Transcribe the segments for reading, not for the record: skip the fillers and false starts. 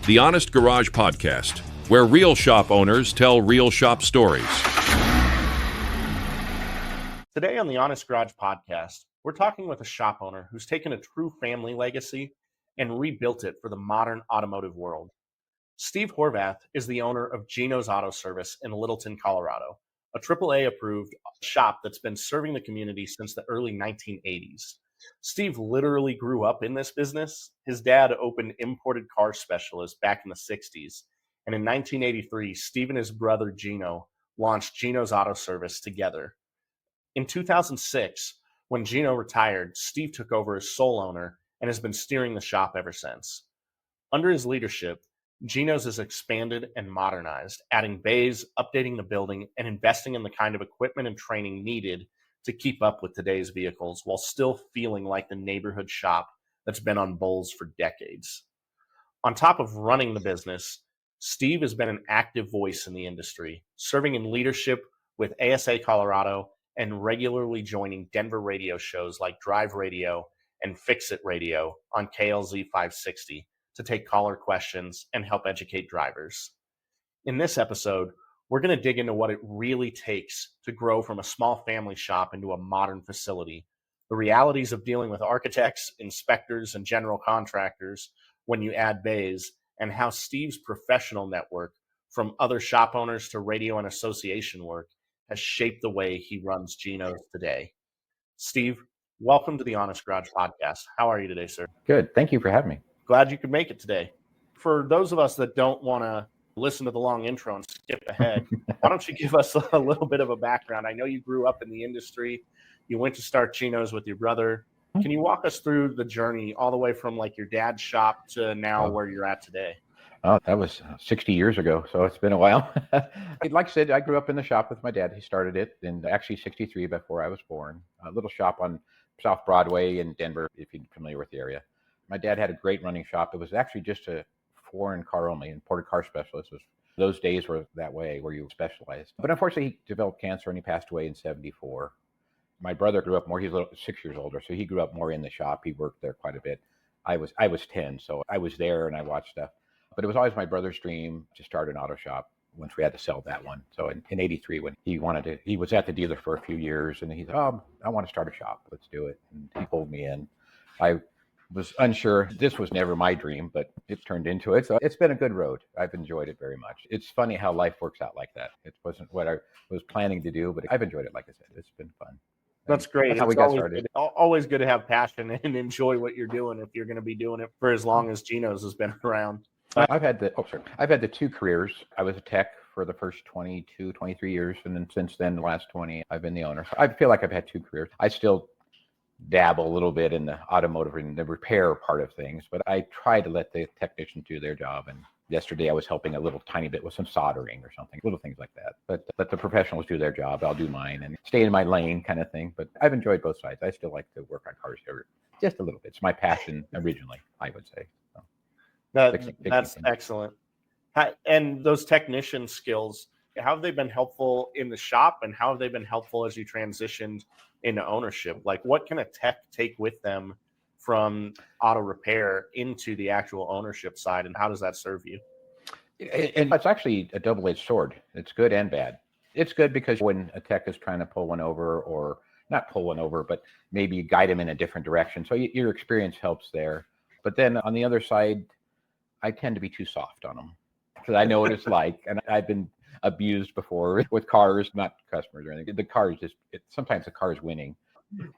The Honest Garage Podcast, where real shop owners tell real shop stories. Today on the Honest Garage Podcast, we're talking with a shop owner who's taken a true family legacy and rebuilt it for the modern automotive world. Steve Horvath is the owner of Gino's Auto Service in Littleton, Colorado, a AAA-approved shop that's been serving the community since the early 1980s. Steve literally grew up in this business. His dad opened Imported Car Specialist back in the 60s. And in 1983, Steve and his brother Gino launched Gino's Auto Service together. In 2006, when Gino retired, Steve took over as sole owner and has been steering the shop ever since. Under his leadership, Gino's has expanded and modernized, adding bays, updating the building, and investing in the kind of equipment and training needed to keep up with today's vehicles while still feeling like the neighborhood shop that's been on Bulls for decades. On top of running the business, Steve has been an active voice in the industry, serving in leadership with ASA Colorado and regularly joining Denver radio shows like Drive Radio and Fix It Radio on KLZ 560 to take caller questions and help educate drivers. In this episode, we're going to dig into what it really takes to grow from a small family shop into a modern facility, the realities of dealing with architects, inspectors, and general contractors when you add bays, and how Steve's professional network, from other shop owners to radio and association work, has shaped the way he runs Gino's today. Steve, welcome to the Honest Garage Podcast. How are you today, sir? Good. Thank you for having me. Glad you could make it today. For those of us that don't want to listen to the long intro and skip ahead, why don't you give us a little bit of a background? I know you grew up in the industry. You went to start Gino's with your brother. Can you walk us through the journey all the way from like your dad's shop to now where you're at today? Oh, that was 60 years ago, so it's been a while. Like I said, I grew up in the shop with my dad. He started it in actually 63 before I was born. A little shop on South Broadway in Denver, if you're familiar with the area. My dad had a great running shop. It was actually just a foreign car only, imported car specialist. Those days were that way where you specialized. But unfortunately, he developed cancer and he passed away in 74. My brother grew up more. He's 6 years older, so he grew up more in the shop. He worked there quite a bit. I was 10, so I was there and I watched stuff. But it was always my brother's dream to start an auto shop once we had to sell that one. So in 83, when he was at the dealer for a few years and he said, "Oh, I want to start a shop. Let's do it." And he pulled me in. I was unsure. This was never my dream, but it turned into it. So it's been a good road. I've enjoyed it very much. It's funny how life works out like that. It wasn't what I was planning to do, but I've enjoyed it. Like I said, it's been fun. That's great. That's how we got started. Always good to have passion and enjoy what you're doing if you're going to be doing it for as long as Gino's has been around. I've had the two careers. I was a tech for the first 22, 23 years. And then since then, the last 20, I've been the owner. So I feel like I've had two careers. I still dabble a little bit in the automotive and the repair part of things, but I try to let the technicians do their job. And yesterday I was helping a little tiny bit with some soldering or something, little things like that. But let the professionals do their job. I'll do mine and stay in my lane kind of thing. But I've enjoyed both sides. I still like to work on cars just a little bit. It's my passion originally, I would say. So, that's excellent. And those technician skills, how have they been helpful in the shop and how have they been helpful as you transitioned into ownership? Like what can a tech take with them from auto repair into the actual ownership side, and how does that serve you? And it's actually a double-edged sword. It's good and bad. It's good because when a tech is trying to pull one over, or not pull one over, but maybe guide them in a different direction. So your experience helps there. But then on the other side, I tend to be too soft on them because I know what it's like. And I've been abused before with cars, not customers or anything. The car is sometimes the car is winning.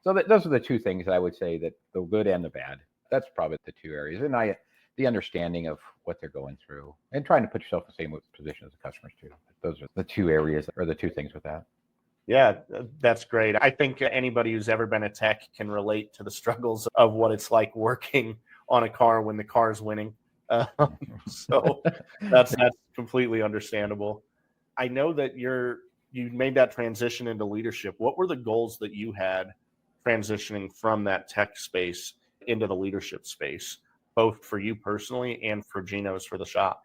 So those are the two things I would say, that the good and the bad. That's probably the two areas. And the understanding of what they're going through and trying to put yourself in the same position as the customers too. Those are the two areas, or the two things with that. Yeah, that's great. I think anybody who's ever been a tech can relate to the struggles of what it's like working on a car when the car's winning. So that's completely understandable. I know that you made that transition into leadership. What were the goals that you had transitioning from that tech space into the leadership space, both for you personally and for Gino's, for the shop?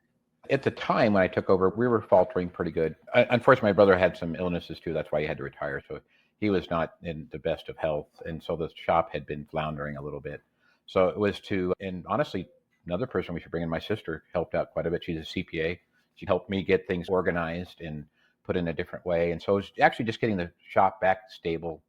At the time when I took over, we were faltering pretty good. Unfortunately, my brother had some illnesses too. That's why he had to retire. So he was not in the best of health. And so the shop had been floundering a little bit. So it was and honestly, Another person we should bring in, my sister, helped out quite a bit. She's a CPA. She helped me get things organized and put in a different way. And so it was actually just getting the shop back stable,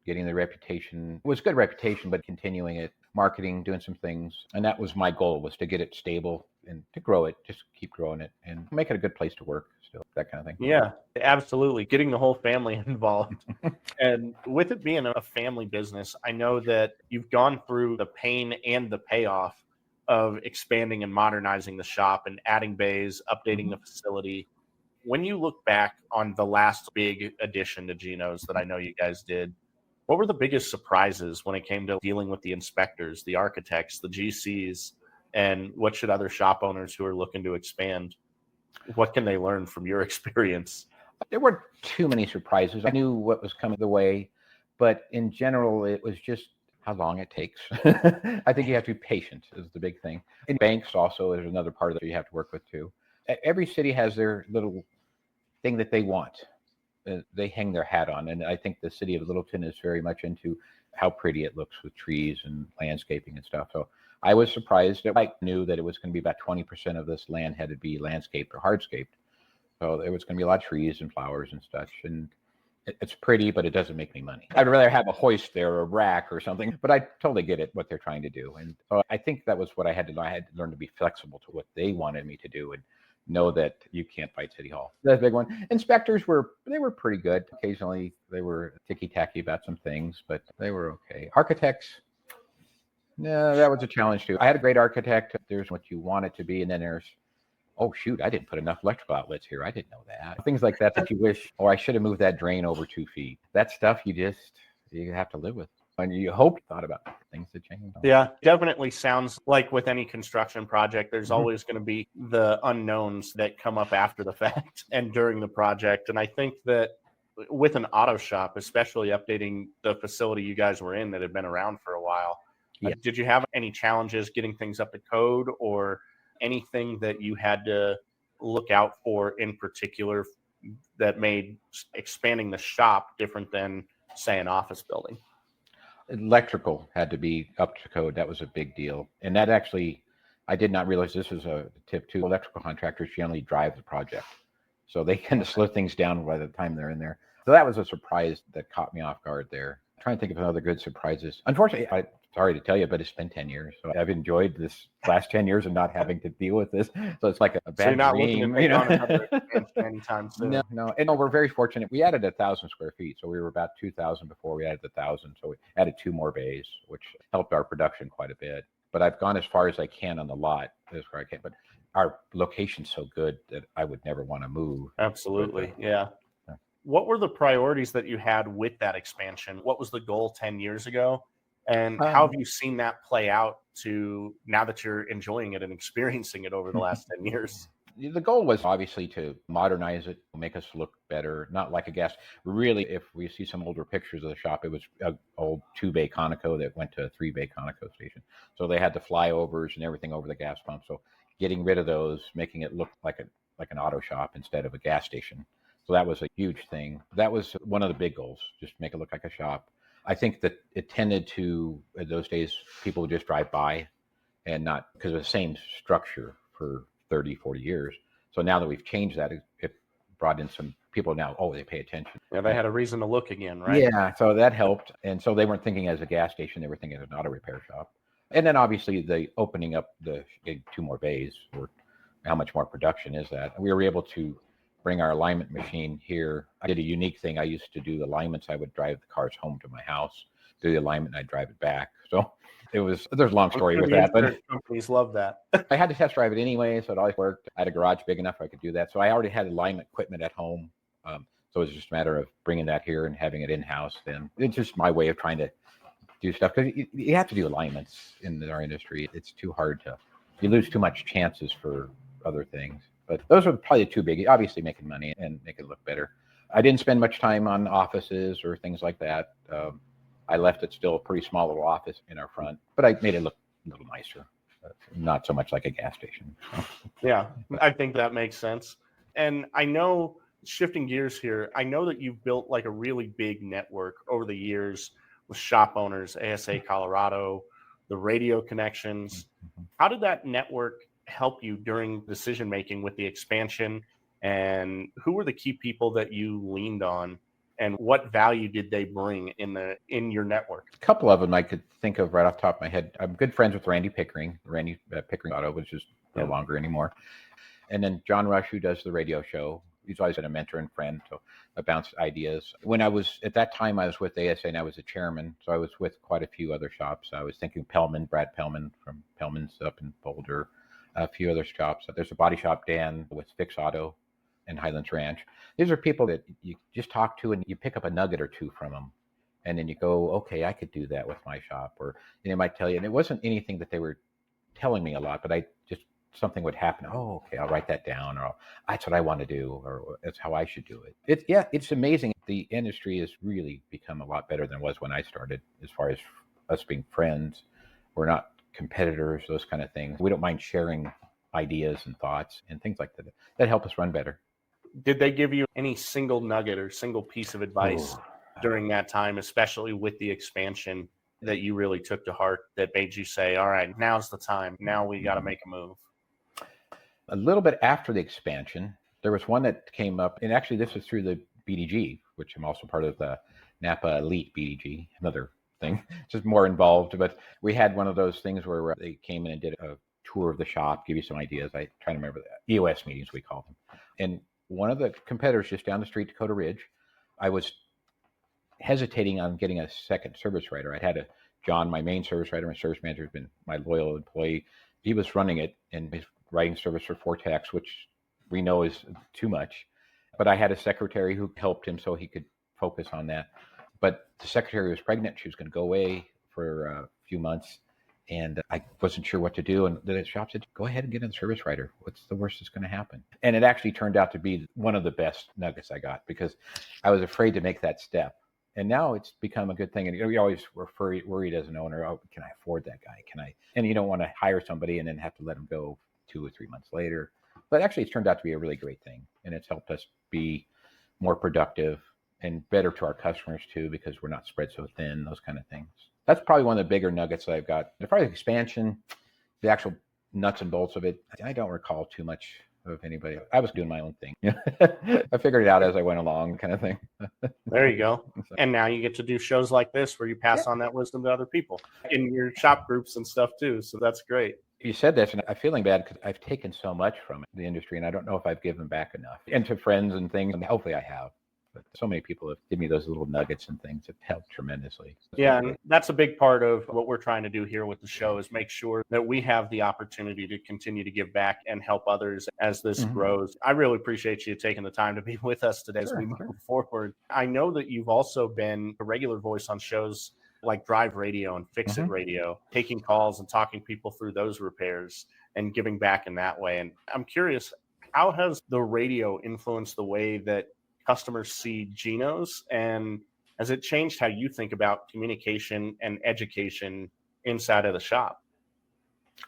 getting the reputation. It was a good reputation, but continuing it, marketing, doing some things. And that was my goal, was to get it stable and to grow it, just keep growing it and make it a good place to work still, that kind of thing. Yeah, absolutely. Getting the whole family involved. And with it being a family business, I know that you've gone through the pain and the payoff of expanding and modernizing the shop and adding bays, updating the facility. When you look back on the last big addition to Gino's that I know you guys did, what were the biggest surprises when it came to dealing with the inspectors, the architects, the GCs, and what should other shop owners who are looking to expand, what can they learn from your experience? There weren't too many surprises. I knew what was coming the way, but in general, it was just how long it takes. I think you have to be patient is the big thing. In banks also, there's another part of that you have to work with too. Every city has their little thing that they want. They hang their hat on. And I think the city of Littleton is very much into how pretty it looks with trees and landscaping and stuff. So I was surprised. I knew that it was going to be about 20% of this land had to be landscaped or hardscaped. So there was going to be a lot of trees and flowers and such. And it's pretty, but it doesn't make me money. I'd rather have a hoist there or a rack or something, but I totally get it, what they're trying to do. And I think that was what I had to learn. I had to learn to be flexible to what they wanted me to do and know that you can't fight City Hall. That's a big one. Inspectors were pretty good. Occasionally they were ticky-tacky about some things, but they were okay. Architects, no, that was a challenge too. I had a great architect. There's what you want it to be, and then there's, oh shoot, I didn't put enough electrical outlets here. I didn't know that. Things like that you wish, oh, I should have moved that drain over 2 feet. That stuff you have to live with. And you hope you thought about things to change. Yeah, definitely sounds like with any construction project, there's always going to be the unknowns that come up after the fact and during the project. And I think that with an auto shop, especially updating the facility you guys were in that had been around for a while, did you have any challenges getting things up to code or anything that you had to look out for in particular that made expanding the shop different than, say, an office building? Electrical had to be up to code. That was a big deal. And that actually, I did not realize this is a tip too. Electrical contractors generally drive the project. So they tend to slow things down by the time they're in there. So that was a surprise that caught me off guard there. I'm trying to think of other good surprises. Unfortunately, I'm sorry to tell you, but it's been 10 years. So I've enjoyed this last 10 years of not having to deal with this. So it's like a bad So you're not dream. looking at another expansion anytime soon. No. And we're very fortunate. We added 1,000 square feet. So we were about 2,000 before we added 1,000. So we added 2 more bays, which helped our production quite a bit. But I've gone as far as I can on the lot, as far as I can. But our location's so good that I would never want to move. Absolutely. Yeah. What were the priorities that you had with that expansion? What was the goal 10 years ago? And how have you seen that play out to now that you're enjoying it and experiencing it over the last 10 years? The goal was obviously to modernize it, make us look better, not like a gas. Really, if we see some older pictures of the shop, it was an old 2-bay Conoco that went to a 3-bay Conoco station. So they had the flyovers and everything over the gas pump. So getting rid of those, making it look like an auto shop instead of a gas station. So that was a huge thing. That was one of the big goals, just make it look like a shop. I think that it tended to, in those days, people would just drive by and not, because of the same structure for 30, 40 years. So now that we've changed that, it brought in some people now, they pay attention. Yeah, they had a reason to look again, right? Yeah, so that helped. And so they weren't thinking as a gas station, they were thinking as an auto repair shop. And then obviously the opening up the 2 more bays, or how much more production is that? We were able to bring our alignment machine here. I did a unique thing. I used to do the alignments. I would drive the cars home to my house, do the alignment, and I'd drive it back. So there's a long story with that. But companies love that. I had to test drive it anyway, so it always worked. I had a garage big enough I could do that. So I already had alignment equipment at home. So it was just a matter of bringing that here and having it in-house. Then it's just my way of trying to do stuff, because you have to do alignments in our industry. It's too hard you lose too much chances for other things. But those are probably the 2 big, obviously making money and make it look better. I didn't spend much time on offices or things like that. I left it still a pretty small little office in our front, but I made it look a little nicer. Not so much like a gas station. Yeah, I think that makes sense. And I know, shifting gears here, I know that you've built like a really big network over the years with shop owners, ASA Colorado, the radio connections. How did that network help you during decision making with the expansion? And who were the key people that you leaned on? And what value did they bring in your network? A couple of them I could think of right off the top of my head. I'm good friends with Randy Pickering, Pickering Auto, which is no longer anymore. And then John Rush, who does the radio show. He's always been a mentor and friend, so I bounced ideas. When I was, at that time, I was with ASA and I was the chairman, so I was with quite a few other shops. I was thinking Brad Pellman from Pellman's up in Boulder, a few other shops. There's a body shop, Dan, with Fix Auto and Highlands Ranch. These are people that you just talk to and you pick up a nugget or two from them. And then you go, okay, I could do that with my shop. Or they might tell you, and it wasn't anything that they were telling me a lot, but something would happen. Oh, okay, I'll write that down, or that's what I want to do, or that's how I should do it. It's amazing. The industry has really become a lot better than it was when I started, as far as us being friends. We're not competitors, those kind of things. We don't mind sharing ideas and thoughts and things like that help us run better. Did they give you any single nugget or single piece of advice during that time, especially with the expansion, that you really took to heart, that made you say, all right, now's the time. Now we got to make a move? A little bit after the expansion, there was one that came up, and actually this was through the BDG, which I'm also part of the Napa Elite BDG, another thing, just more involved. But we had one of those things where they came in and did a tour of the shop, give you some ideas. I try to remember the EOS meetings, we call them. And one of the competitors just down the street, Dakota Ridge, I was hesitating on getting a second service writer. I had John, my main service writer, my service manager, has been my loyal employee. He was running it, and he's writing service for Vortex, which we know is too much. But I had a secretary who helped him so he could focus on that. But the secretary was pregnant. She was going to go away for a few months, and I wasn't sure what to do. And the shop said, go ahead and get a service writer. What's the worst that's going to happen? And it actually turned out to be one of the best nuggets I got, because I was afraid to make that step. And now it's become a good thing. And you always were worried as an owner, oh, can I afford that guy? And you don't want to hire somebody and then have to let him go 2 or 3 months later. But actually, it's turned out to be a really great thing. And it's helped us be more productive and better to our customers too, because we're not spread so thin, those kind of things. That's probably one of the bigger nuggets that I've got. The part of the expansion, the actual nuts and bolts of it, I don't recall too much of anybody. I was doing my own thing. I figured it out as I went along, kind of thing. There you go. And now you get to do shows like this where you pass on that wisdom to other people in your shop groups and stuff too. So that's great. You said this, and I'm feeling bad because I've taken so much from the industry, and I don't know if I've given back enough. And to friends and things, and hopefully I have. But so many people have given me those little nuggets and things that helped tremendously. Yeah, and that's a big part of what we're trying to do here with the show, is make sure that we have the opportunity to continue to give back and help others as this grows. I really appreciate you taking the time to be with us today as we move forward. I know that you've also been a regular voice on shows like Drive Radio and Fix It Radio, taking calls and talking people through those repairs and giving back in that way. And I'm curious, how has the radio influenced the way that customers see Gino's, and has it changed how you think about communication and education inside of the shop?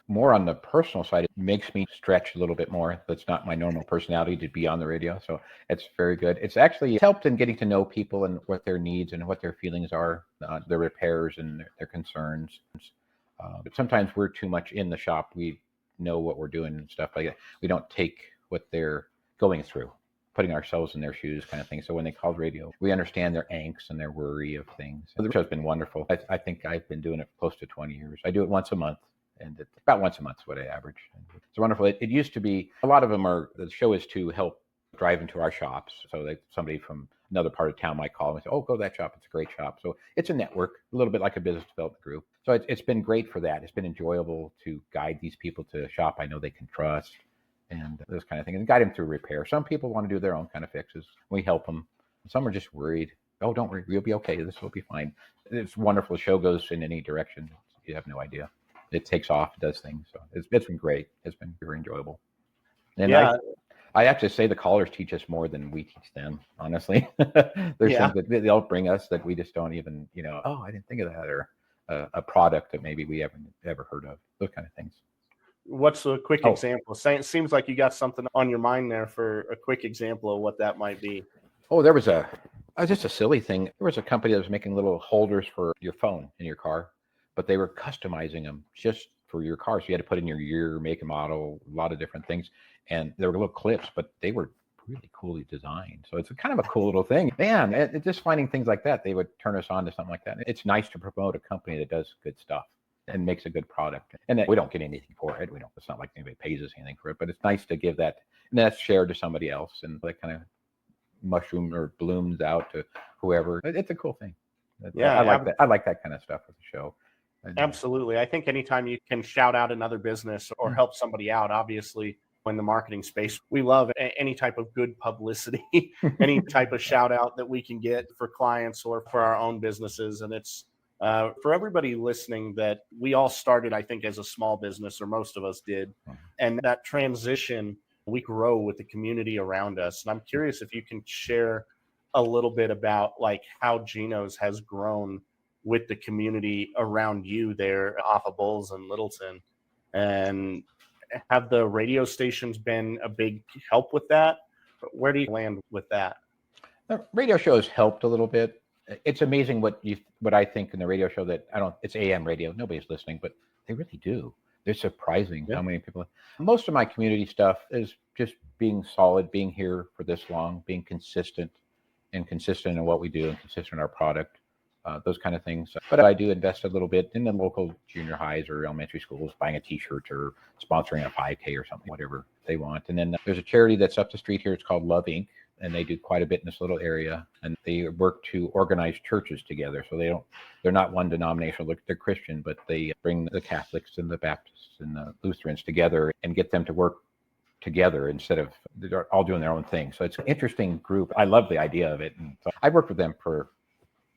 More on the personal side, it makes me stretch a little bit more. That's not my normal personality to be on the radio. So it's very good. It's actually helped in getting to know people and what their needs and what their feelings are, their repairs and their concerns. But sometimes we're too much in the shop. We know what we're doing and stuff like that. We don't take what they're going through, putting ourselves in their shoes, kind of thing. So when they call radio, we understand their angst and their worry of things. So the show's been wonderful. I think I've been doing it close to 20 years. I do it once a month, and it's about once a month is what I average. It's wonderful. It used to be, a lot of them the show is to help drive into our shops. So somebody from another part of town might call and say, oh, go to that shop. It's a great shop. So it's a network, a little bit like a business development group. So it's been great for that. It's been enjoyable to guide these people to a shop I know they can trust, and those kind of things, and guide them through repair. Some people want to do their own kind of fixes. We help them. Some are just worried. Oh, don't worry, we'll be okay. This will be fine. It's wonderful. The show goes in any direction. You have no idea. It takes off, does things. So it's been great. It's been very enjoyable. And I have to say the callers teach us more than we teach them, honestly. There's things that they'll bring us that we just don't even, oh, I didn't think of that, or a product that maybe we haven't ever heard of, those kind of things. What's a quick example? It seems like you got something on your mind there for a quick example of what that might be. Oh, there was just a silly thing. There was a company that was making little holders for your phone in your car. but they were customizing them just for your car. So you had to put in your year, make and model, a lot of different things. And they were little clips, but they were really coolly designed. So it's kind of a cool little thing. Man, just finding things like that, they would turn us on to something like that. It's nice to promote a company that does good stuff and makes a good product. And that we don't get anything for it. It's not like anybody pays us anything for it, but it's nice to give that, and that's shared to somebody else. And that kind of mushroom or blooms out to whoever. It's a cool thing. Yeah, I like that. I like that kind of stuff with the show. absolutely. I think anytime you can shout out another business or help somebody out, obviously in the marketing space, we love any type of good publicity, any type of shout out that we can get for clients or for our own businesses. And it's for everybody listening that we all started, I think, as a small business, or most of us did. And that transition, we grow with the community around us. And I'm curious if you can share a little bit about like how Gino's has grown with the community around you there off of Bulls and Littleton. And have the radio stations been a big help with that? Where do you land with that? The radio show has helped a little bit. It's amazing what I think in the radio show that it's AM radio. Nobody's listening, but they really do. They're surprising how many people. Most of my community stuff is just being solid, being here for this long, being consistent in what we do and consistent in our product. Those kind of things. But I do invest a little bit in the local junior highs or elementary schools, buying a t-shirt or sponsoring a 5K or something, whatever they want. And then there's a charity that's up the street here. It's called Love Inc. And they do quite a bit in this little area. And they work to organize churches together. So they're not one denominational, they're Christian, but they bring the Catholics and the Baptists and the Lutherans together and get them to work together instead of they're all doing their own thing. So it's an interesting group. I love the idea of it. And so I worked with them for,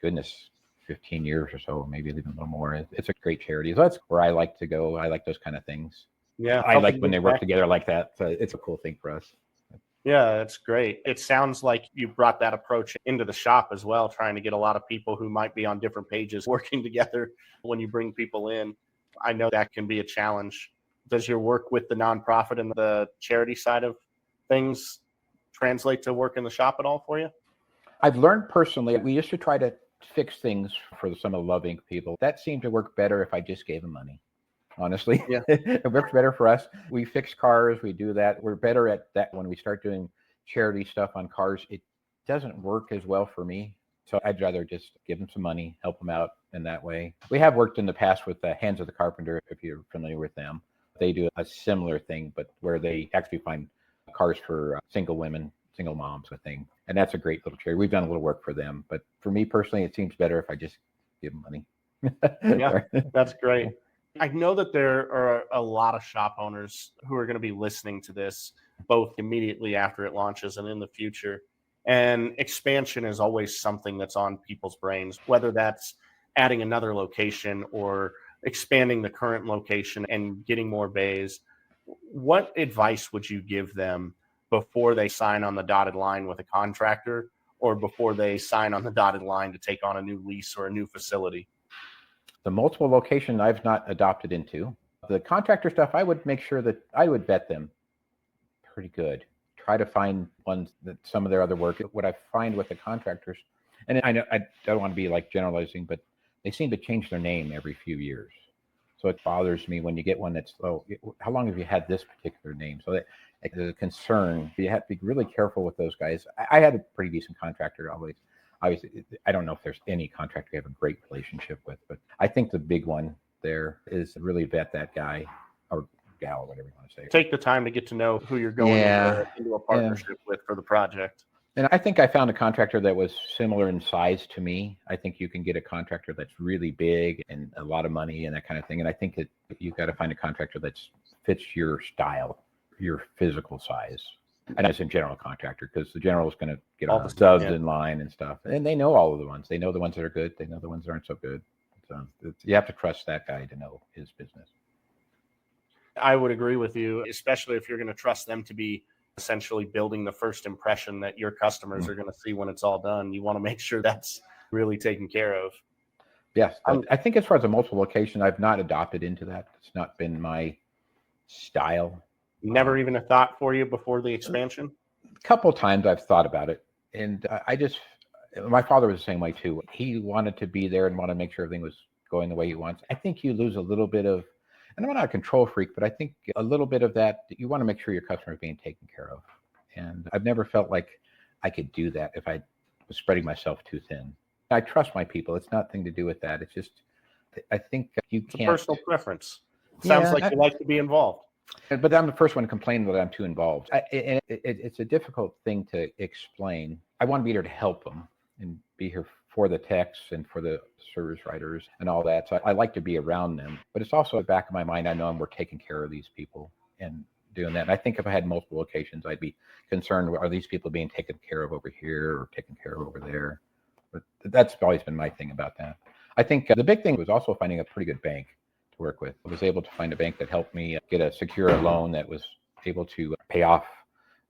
goodness, 15 years or so, maybe even a little more. It's a great charity. So that's where I like to go. I like those kind of things. Yeah. I like when they work together like that. So it's a cool thing for us. Yeah, that's great. It sounds like you brought that approach into the shop as well, trying to get a lot of people who might be on different pages working together when you bring people in. I know that can be a challenge. Does your work with the nonprofit and the charity side of things translate to work in the shop at all for you? I've learned personally, we used to try to fix things for some of the Love Inc. people. That seemed to work better if I just gave them money. Honestly, it works better for us. We fix cars. We do that. We're better at that when we start doing charity stuff on cars. It doesn't work as well for me. So I'd rather just give them some money, help them out in that way. We have worked in the past with the Hands of the Carpenter, if you're familiar with them. They do a similar thing, but where they actually find cars for single women, single moms, a thing. And that's a great little charity. We've done a little work for them. But for me personally, it seems better if I just give them money. Yeah, that's great. I know that there are a lot of shop owners who are going to be listening to this, both immediately after it launches and in the future. And expansion is always something that's on people's brains, whether that's adding another location or expanding the current location and getting more bays. What advice would you give them before they sign on the dotted line with a contractor or before they sign on the dotted line to take on a new lease or a new facility? The multiple location I've not adopted into. The contractor stuff, I would make sure that I would vet them pretty good. Try to find ones that some of their other work. What I find with the contractors, and I know I don't want to be like generalizing, but they seem to change their name every few years. So it bothers me when you get one that's, how long have you had this particular name? So that the concern, you have to be really careful with those guys. I had a pretty decent contractor always. Obviously, I don't know if there's any contractor you have a great relationship with, but I think the big one there is to really vet that guy or gal, or whatever you want to say. Take the time to get to know who you're going into a partnership with for the project. And I think I found a contractor that was similar in size to me. I think you can get a contractor that's really big and a lot of money and that kind of thing. And I think that you've got to find a contractor that fits your style, your physical size. And as a general contractor, because the general is going to get all the studs in line and stuff. And they know all of the ones. They know the ones that are good. They know the ones that aren't so good. So you have to trust that guy to know his business. I would agree with you, especially if you're going to trust them to be essentially building the first impression that your customers are going to see when it's all done. You want to make sure that's really taken care of. Yes. I think as far as a multiple location, I've not adopted into that. It's not been my style. Never even a thought for you before the expansion? A couple of times I've thought about it. And my father was the same way too. He wanted to be there and wanted to make sure everything was going the way he wants. I think you lose a little bit of, and I'm not a control freak, but I think a little bit of that, you want to make sure your customer is being taken care of. And I've never felt like I could do that if I was spreading myself too thin. I trust my people. It's nothing to do with that. It's just, I think you It's can't. a personal preference. Sounds like you like to be involved. But I'm the first one to complain that I'm too involved. It's a difficult thing to explain. I want to be there to help them and be here for the techs and for the service writers and all that. So I like to be around them. But it's also at the back of my mind, I know we're taking care of these people and doing that. And I think if I had multiple locations, I'd be concerned, are these people being taken care of over here or taken care of over there? But that's always been my thing about that. I think the big thing was also finding a pretty good bank to work with. I was able to find a bank that helped me get a secure loan that was able to pay off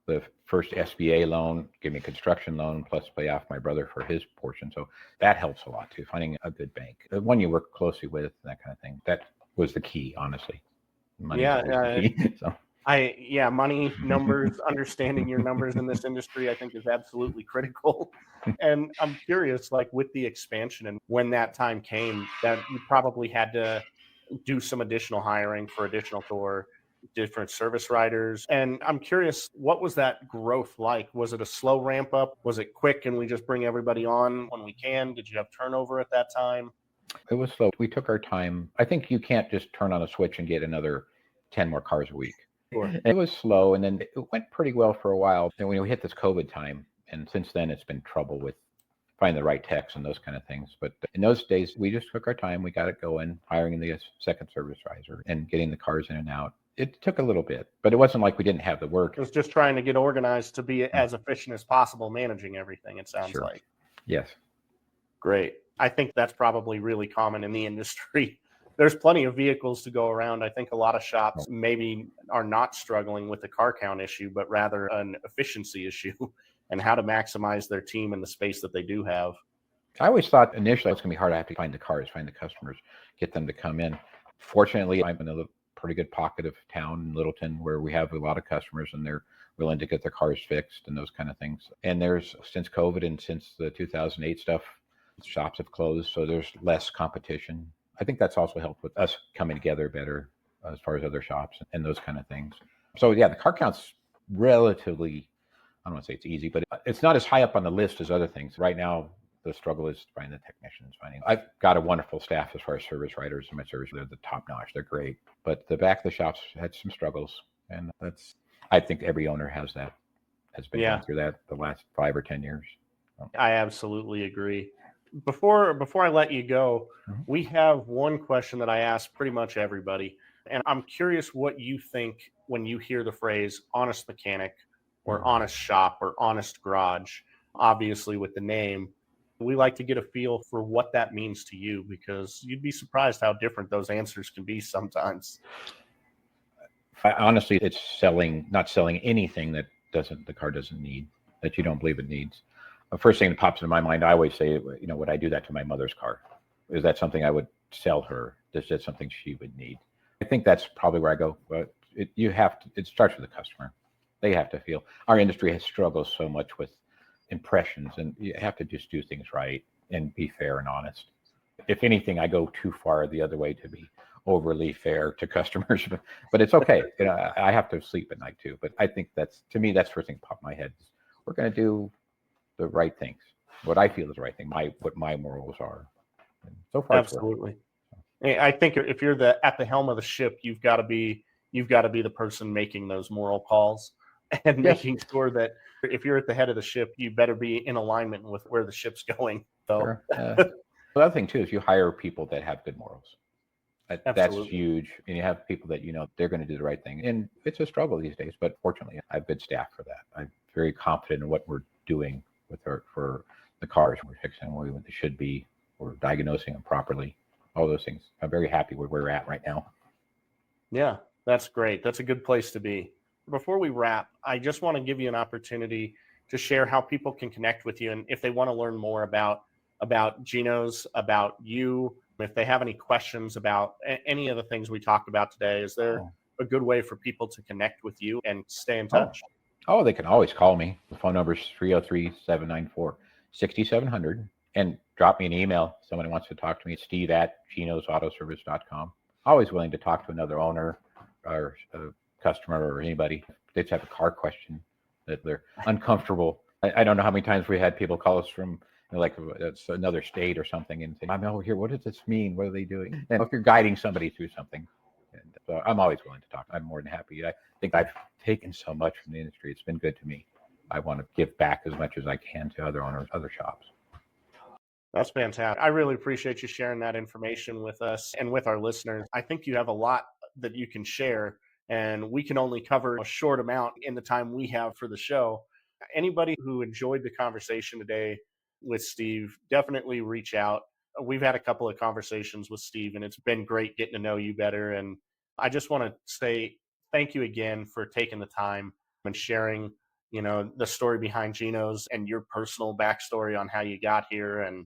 the first SBA loan, give me a construction loan, plus pay off my brother for his portion. So that helps a lot too, finding a good bank, the one you work closely with, that kind of thing. That was the key, honestly. Money is the key. So. Money, numbers, understanding your numbers in this industry, I think is absolutely critical. And I'm curious, like with the expansion and when that time came, that you probably had to do some additional hiring for additional or different service writers. And I'm curious, what was that growth like? Was it a slow ramp up? Was it quick and we just bring everybody on when we can? Did you have turnover at that time? It was slow. We took our time. I think you can't just turn on a switch and get another 10 more cars a week. Sure. It was slow, and then it went pretty well for a while. Then when we hit this COVID time, and since then it's been trouble with finding the right techs and those kind of things. But in those days, we just took our time. We got it going, hiring the second service riser and getting the cars in and out. It took a little bit, but it wasn't like we didn't have the work. It was just trying to get organized to be as efficient as possible, managing everything, it sounds like. Yes. Great. I think that's probably really common in the industry. There's plenty of vehicles to go around. I think a lot of shops maybe are not struggling with the car count issue, but rather an efficiency issue and how to maximize their team and the space that they do have. I always thought initially it's going to be hard. I have to find the cars, find the customers, get them to come in. Fortunately, I'm in a pretty good pocket of town in Littleton where we have a lot of customers and they're willing to get their cars fixed and those kind of things. And there's, since COVID and since the 2008 stuff, shops have closed, so there's less competition. I think that's also helped with us coming together better as far as other shops and those kind of things. So yeah, the car count's relatively, I don't want to say it's easy, but it's not as high up on the list as other things. Right now, the struggle is finding the technicians. I've got a wonderful staff as far as service writers and my service. They're the top notch. They're great. But the back of the shops had some struggles. And I think every owner has been going through that the last 5 or 10 years. So. I absolutely agree. Before I let you go, we have one question that I ask pretty much everybody. And I'm curious what you think when you hear the phrase honest mechanic or honest shop or honest garage. Obviously, with the name, we like to get a feel for what that means to you, because you'd be surprised how different those answers can be sometimes. Honestly, it's not selling anything that the car doesn't need, that you don't believe it needs. The first thing that pops into my mind, I always say, would I do that to my mother's car? Is that something I would sell her? Is that something she would need? I think that's probably where I go. But it starts with the customer. They have to feel. Our industry has struggled so much with impressions, and you have to just do things right and be fair and honest. If anything, I go too far the other way to be overly fair to customers, but it's okay. I have to sleep at night too. But I think that's the first thing that popped in my head. We're going to do the right things, what I feel is the right thing, what my morals are. And so far, absolutely. I think if you're at the helm of the ship, you've got to be the person making those moral calls and making sure that if you're at the head of the ship, you better be in alignment with where the ship's going. So sure. The other thing too is you hire people that have good morals. That's huge. And you have people that they're going to do the right thing. And it's a struggle these days, but fortunately, I have good staff for that. I'm very confident in what we're doing for the cars. We're fixing them where they should be. We're diagnosing them properly. All those things. I'm very happy with where we're at right now. Yeah, that's great. That's a good place to be. Before we wrap, I just want to give you an opportunity to share how people can connect with you, and if they want to learn more about Gino's, about you, if they have any questions about any of the things we talked about today. Is there a good way for people to connect with you and stay in touch? They can always call me. The phone number is 303-794-6700. and drop me an email. Someone wants to talk to me, steve@ginosautoservice.com. Always willing to talk to another owner or a customer or anybody. They just have a car question that they're uncomfortable. I don't know how many times we had people call us from like it's another state or something and say, I'm over here. What does this mean? What are they doing? And if you're guiding somebody through something, and so I'm always willing to talk. I'm more than happy. I think I've taken so much from the industry. It's been good to me. I want to give back as much as I can to other owners, other shops. That's fantastic. I really appreciate you sharing that information with us and with our listeners. I think you have a lot that you can share, and we can only cover a short amount in the time we have for the show. Anybody who enjoyed the conversation today with Steve, definitely reach out. We've had a couple of conversations with Steve, and it's been great getting to know you better. And I just want to say thank you again for taking the time and sharing, the story behind Gino's and your personal backstory on how you got here and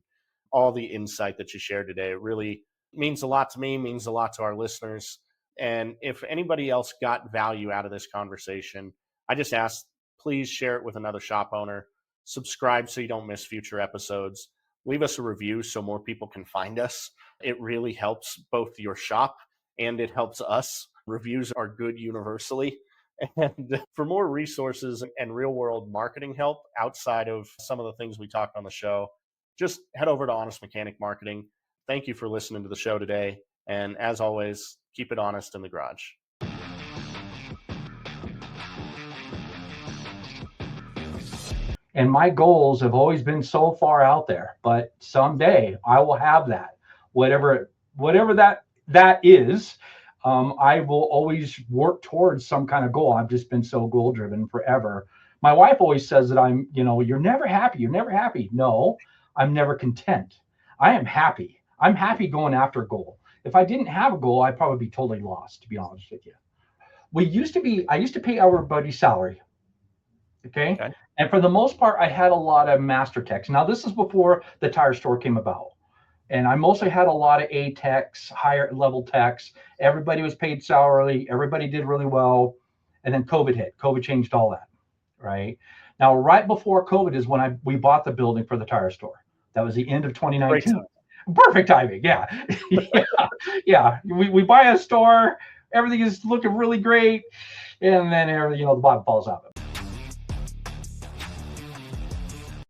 all the insight that you shared today. It really means a lot to me, means a lot to our listeners. And if anybody else got value out of this conversation, I just ask, please share it with another shop owner. Subscribe so you don't miss future episodes. Leave us a review so more people can find us. It really helps both your shop and it helps us. Reviews are good universally. And for more resources and real world marketing help outside of some of the things we talked on the show, just head over to Honest Mechanic Marketing. Thank you for listening to the show today. And as always, keep it honest in the garage. And my goals have always been so far out there, but someday I will have that, whatever that is. I will always work towards some kind of goal. I've just been so goal driven forever. My wife always says that I'm, you're never happy. You're never happy. No, I'm never content. I am happy. I'm happy going after a goal. If I didn't have a goal, I'd probably be totally lost, to be honest with you. I used to pay everybody's salary. Okay. And for the most part, I had a lot of master techs. Now, this is before the tire store came about. And I mostly had a lot of A techs, higher level techs. Everybody was paid salary. Everybody did really well. And then COVID hit. COVID changed all that. Right. Now, right before COVID is when we bought the building for the tire store. That was the end of 2019. Perfect timing. Yeah. Yeah. We buy a store. Everything is looking really great. And then, the bottom falls out.